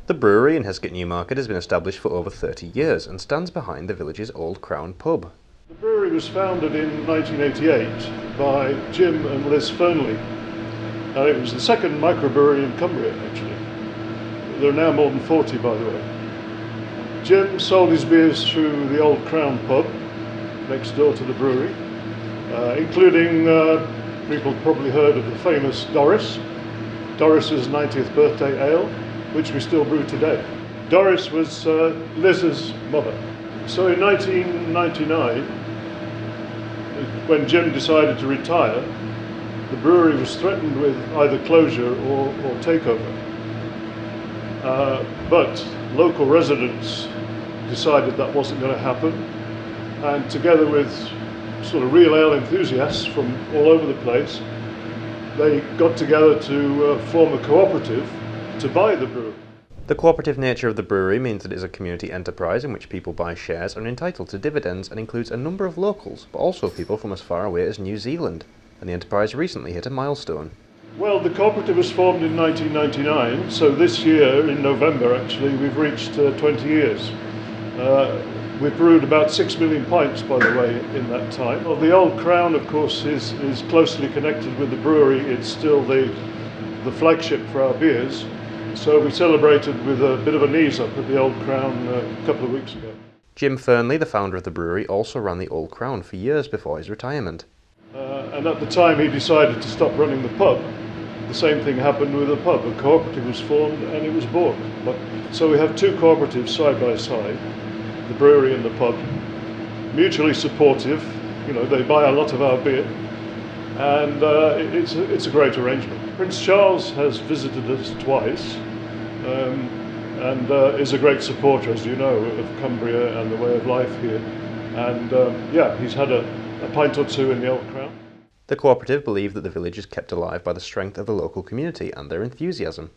The brewery in Hesket Newmarket has been established for over 30 years and stands behind the village's Old Crown pub. The brewery was founded in 1988 by Jim and Liz Fernley, and it was the second microbrewery in Cumbria, actually. There are now more than 40, by the way. Jim sold his beers through the Old Crown pub next door to the brewery, including, people probably heard of the famous Doris's 90th birthday ale, which we still brew today. Doris was Liz's mother. So in 1999, when Jim decided to retire, the brewery was threatened with either closure or takeover. But local residents decided that wasn't going to happen, and together with sort of real ale enthusiasts from all over the place, they got together to form a cooperative to buy the brewery. The cooperative nature of the brewery means that it is a community enterprise in which people buy shares and are entitled to dividends, and includes a number of locals, but also people from as far away as New Zealand, and the enterprise recently hit a milestone. Well, the cooperative was formed in 1999, so this year, in November actually, we've reached 20 years. We've brewed about 6 million pints, by the way, in that time. Well, the Old Crown, of course, is closely connected with the brewery. It's still the flagship for our beers. So we celebrated with a bit of a knees up at the Old Crown a couple of weeks ago. Jim Fernley, the founder of the brewery, also ran the Old Crown for years before his retirement. And at the time he decided to stop running the pub, the same thing happened with the pub. A cooperative was formed and it was bought. So we have two cooperatives side by side, the brewery and the pub, mutually supportive. You know, they buy a lot of our beer, and it's a great arrangement. Prince Charles has visited us twice, and is a great supporter, as you know, of Cumbria and the way of life here. And yeah, he's had a pint or two in the Old Crown. The cooperative believe that the village is kept alive by the strength of the local community and their enthusiasm.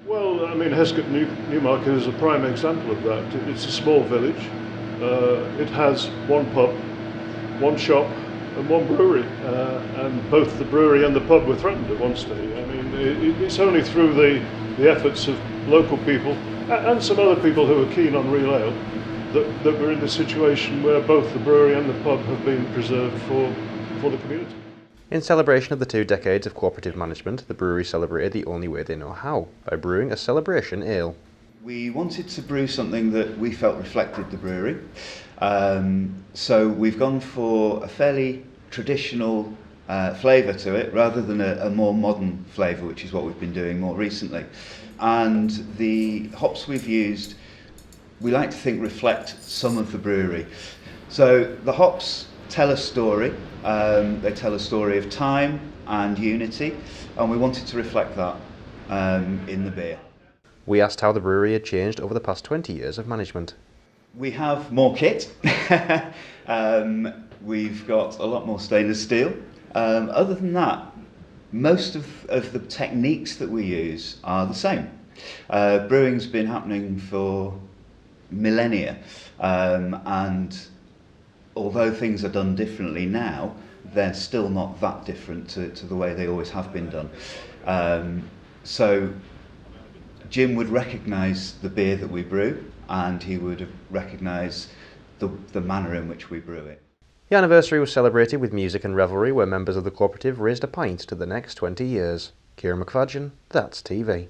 Well, I mean, Hesket Newmarket is a prime example of that. It's a small village. It has one pub, one shop, and one brewery, and both the brewery and the pub were threatened at one stage. I mean, it's only through the efforts of local people and some other people who are keen on real ale that we're in the situation where both the brewery and the pub have been preserved for the community. In celebration of the 2 decades of cooperative management, the brewery celebrated the only way they know how, by brewing a celebration ale. We wanted to brew something that we felt reflected the brewery, so we've gone for a fairly traditional flavour to it rather than a more modern flavour, which is what we've been doing more recently. And the hops we've used, we like to think reflect some of the brewery. So the hops tell a story. They tell a story of time and unity, and we wanted to reflect that in the beer. We asked how the brewery had changed over the past 20 years of management. We have more kit. We've got a lot more stainless steel. Other than that, most of the techniques that we use are the same. Brewing's been happening for millennia, and although things are done differently now, they're still not that different to the way they always have been done. So Jim would recognise the beer that we brew, and he would recognise the manner in which we brew it. The anniversary was celebrated with music and revelry, where members of the cooperative raised a pint to the next 20 years. Kieran McFadgen, That's TV.